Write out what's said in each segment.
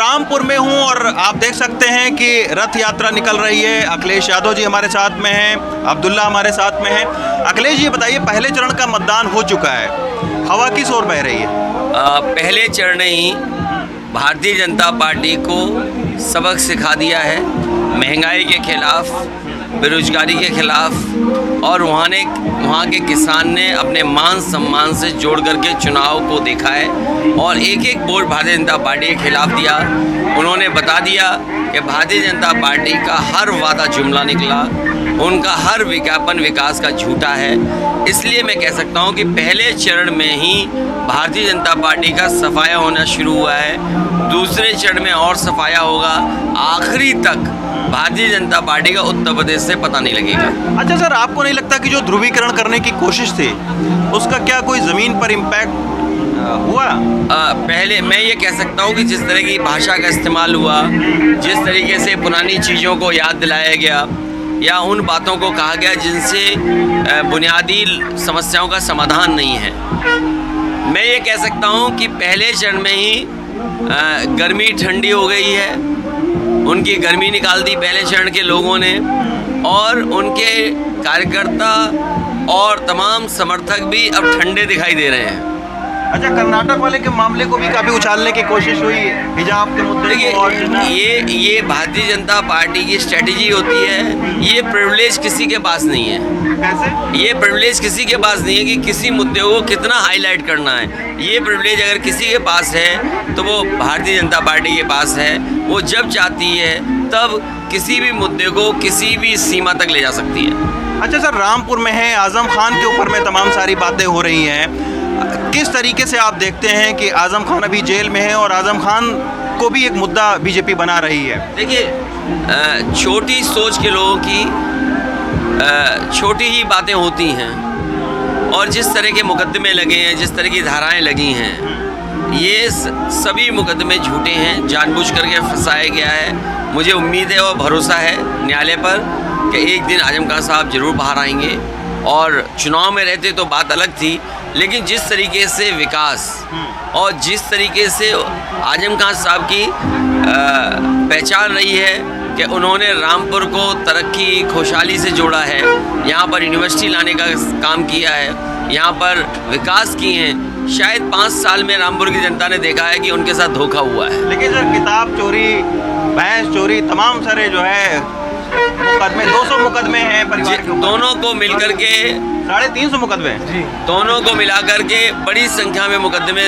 रामपुर में हूं और आप देख सकते हैं कि रथ यात्रा निकल रही है। अखिलेश यादव जी हमारे साथ में हैं, अब्दुल्ला हमारे साथ में हैं। अखिलेश जी बताइए, पहले चरण का मतदान हो चुका है, हवा किस ओर बह रही है? पहले चरण ही भारतीय जनता पार्टी को सबक सिखा दिया है। महंगाई के खिलाफ, बेरोजगारी के खिलाफ, और वहाँ के किसान ने अपने मान सम्मान से जोड़ करके चुनाव को देखा है और एक एक वोट भारतीय जनता पार्टी के खिलाफ दिया। उन्होंने बता दिया कि भारतीय जनता पार्टी का हर वादा जुमला निकला, उनका हर विज्ञापन विकास का झूठा है। इसलिए मैं कह सकता हूं कि पहले चरण में ही भारतीय जनता पार्टी का सफाया होना शुरू हुआ है, दूसरे चरण में और सफाया होगा, आखिरी तक भारतीय जनता पार्टी का उत्तर प्रदेश से पता नहीं लगेगा। अच्छा सर, आपको नहीं लगता कि जो ध्रुवीकरण करने की कोशिश थी उसका क्या कोई ज़मीन पर इम्पैक्ट हुआ? पहले मैं ये कह सकता हूँ कि जिस तरह की भाषा का इस्तेमाल हुआ, जिस तरीके से पुरानी चीज़ों को याद दिलाया गया या उन बातों को कहा गया जिनसे बुनियादी समस्याओं का समाधान नहीं है, मैं ये कह सकता हूँ कि पहले चरण में ही गर्मी ठंडी हो गई है। उनकी गर्मी निकाल दी पहले चरण के लोगों ने, और उनके कार्यकर्ता और तमाम समर्थक भी अब ठंडे दिखाई दे रहे हैं। अच्छा, कर्नाटक वाले के मामले को भी काफ़ी उछालने की कोशिश हुई, हिजाब के मुद्दे को। और ये भारतीय जनता पार्टी की स्ट्रेटजी होती है। ये प्रिविलेज किसी के पास नहीं है। कैसे? ये प्रिविलेज किसी के पास नहीं है कि किसी मुद्दे को कितना हाईलाइट करना है। ये प्रिविलेज अगर किसी के पास है तो वो भारतीय जनता पार्टी के पास है। वो जब चाहती है तब किसी भी मुद्दे को किसी भी सीमा तक ले जा सकती है। अच्छा सर, रामपुर में है, आजम खान के ऊपर में तमाम सारी बातें हो रही हैं। किस तरीके से आप देखते हैं कि आजम खान अभी जेल में है और आजम खान को भी एक मुद्दा बीजेपी बना रही है? देखिए, छोटी सोच के लोगों की छोटी ही बातें होती हैं, और जिस तरह के मुकदमे लगे हैं, जिस तरह की धाराएं लगी हैं, ये सभी मुकदमे झूठे हैं, जानबूझ करके फंसाया गया है। मुझे उम्मीद है और भरोसा है न्यायालय पर कि एक दिन आजम खान साहब जरूर बाहर आएंगे। और चुनाव में रहते तो बात अलग थी, लेकिन जिस तरीके से विकास और जिस तरीके से आजम खान साहब की पहचान रही है कि उन्होंने रामपुर को तरक्की खुशहाली से जोड़ा है, यहाँ पर यूनिवर्सिटी लाने का काम किया है, यहाँ पर विकास किए हैं, शायद 5 साल में रामपुर की जनता ने देखा है कि उनके साथ धोखा हुआ है। लेकिन सर, किताब चोरी, भैंस चोरी, तमाम सारे जो है मुकदमे, 200 मुकदमे हैं परिवार के ऊपर। दोनों को मिलकर के 350 मुकदमे, दोनों को मिलाकर के बड़ी संख्या में मुकदमे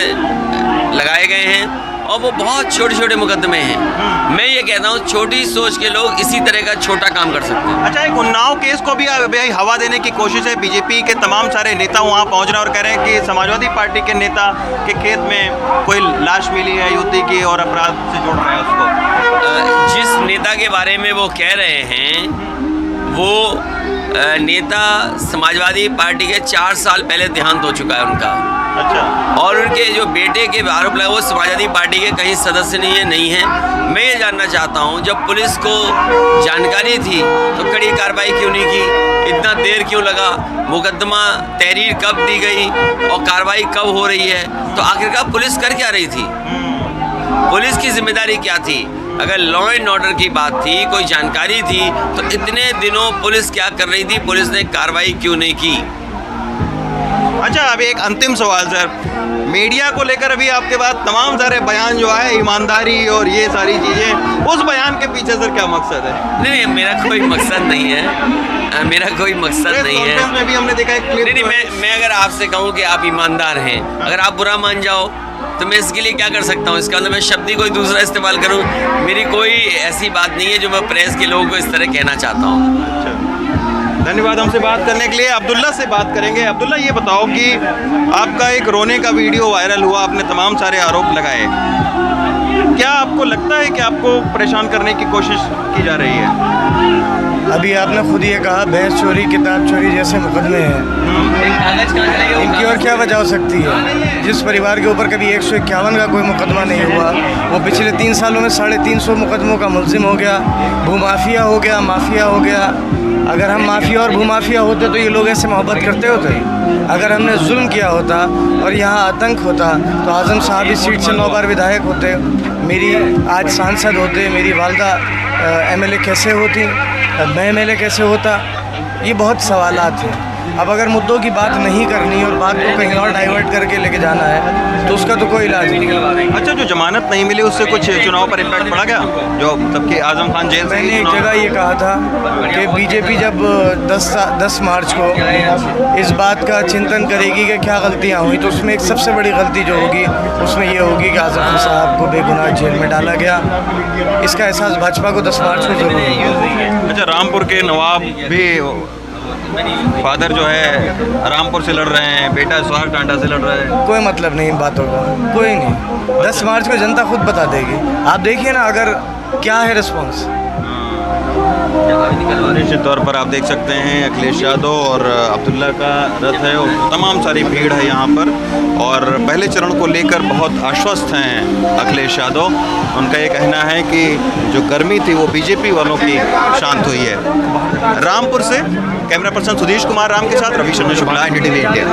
लगाए गए हैं, और वो बहुत छोटे छोटे मुकदमे हैं। मैं ये कहता हूँ छोटी सोच के लोग इसी तरह का छोटा काम कर सकते हैं। अच्छा, एक उन्नाव केस को भी अभी हवा देने की कोशिश है। बीजेपी के तमाम सारे नेता वहाँ पहुँच रहे हैं और कह रहे हैं कि समाजवादी पार्टी के नेता के खेत में कोई लाश मिली है युवती की और अपराध से जोड़ रहे हैं उसको। जिस नेता के बारे में वो कह रहे हैं, वो नेता समाजवादी पार्टी के 4 साल पहले देहांत हो चुका है उनका। अच्छा। और उनके जो बेटे के आरोप लगा, वो समाजवादी पार्टी के कहीं सदस्य नहीं है। मैं ये जानना चाहता हूँ, जब पुलिस को जानकारी थी तो कड़ी कार्रवाई क्यों नहीं की? इतना देर क्यों लगा? मुकदमा तहरीर कब दी गई और कार्रवाई कब हो रही है? तो आखिरकार पुलिस कर क्या रही थी? पुलिस की जिम्मेदारी क्या थी? अगर लॉ एंड ऑर्डर की बात थी, कोई जानकारी थी, तो इतने दिनों पुलिस क्या कर रही थी? पुलिस ने कार्रवाई क्यों नहीं की? अच्छा, अभी एक अंतिम सवाल सर, मीडिया को लेकर अभी आपके पास तमाम सारे बयान जो आए, ईमानदारी और ये सारी चीज़ें, उस बयान के पीछे सर क्या मकसद है? नहीं, मेरा कोई मकसद नहीं है, मेरा कोई मकसद नहीं है। में भी हमने देखा है क्लिप। नहीं, मैं अगर आपसे कहूँ कि आप ईमानदार हैं, अगर आप बुरा मान जाओ तो मैं इसके लिए क्या कर सकता हूँ? इसका अंदर मैं शब्द ही कोई दूसरा इस्तेमाल करूँ? मेरी कोई ऐसी बात नहीं है जो मैं प्रेस के लोगों को इस तरह कहना चाहता हूँ। अच्छा, धन्यवाद हमसे बात करने के लिए। अब्दुल्ला से बात करेंगे। अब्दुल्ला, ये बताओ कि आपका एक रोने का वीडियो वायरल हुआ, आपने तमाम सारे आरोप लगाए, क्या आपको लगता है कि आपको परेशान करने की कोशिश की जा रही है? अभी आपने खुद ये कहा भैंस चोरी, किताब चोरी जैसे मुकदमे हैं, इनकी और क्या वजह हो सकती है? जिस परिवार के ऊपर कभी 151 का कोई मुकदमा नहीं हुआ, वो पिछले 3 सालों में 350 मुकदमों का मुलजिम हो गया, भूमाफिया हो गया, माफिया हो गया। अगर हम माफिया और भूमाफिया होते तो ये लोग ऐसे मोहब्बत करते होते ही। अगर हमने जुल्म किया होता और यहाँ आतंक होता तो आज़म साहब इस सीट से 9 बार विधायक होते, मेरी आज सांसद होते, मेरी वालदा एमएलए कैसे होती, मैं एमएलए कैसे होता। ये बहुत सवालात हैं। अब अगर मुद्दों की बात नहीं करनी और बात को कहीं और डाइवर्ट करके लेके जाना है तो उसका तो कोई इलाज नहीं। अच्छा, जो जमानत नहीं मिली उससे कुछ चुनाव पर इम्पैक्ट पड़ा क्या? जो तब के आजम खान जेल से मैंने एक जगह ये कहा था कि बीजेपी जब 10 मार्च को इस बात का चिंतन करेगी कि क्या गलतियाँ हुई, तो उसमें एक सबसे बड़ी गलती जो होगी उसमें ये होगी कि आजम खान साहब को बेगुनाह जेल में डाला गया। इसका एहसास भाजपा को 10 मार्च को जरूर होगा। अच्छा, रामपुर के नवाब भी फादर जो है रामपुर से लड़ रहे हैं, बेटा सुहाग टांडा से लड़ रहा है। कोई मतलब नहीं इन बातों का, कोई नहीं। 10 मार्च को जनता खुद बता देगी। आप देखिए ना अगर क्या है रिस्पॉन्स। निश्चित तौर पर आप देख सकते हैं अखिलेश यादव और अब्दुल्ला का रथ है और तमाम सारी भीड़ है यहाँ पर, और पहले चरण को लेकर बहुत आश्वस्त हैं अखिलेश यादव। उनका ये कहना है कि जो गर्मी थी वो बीजेपी वालों की शांत हुई है। रामपुर से कैमरा पर्सन सुधीश कुमार राम के साथ रविशंकर शुक्ला, NDTV इंडिया।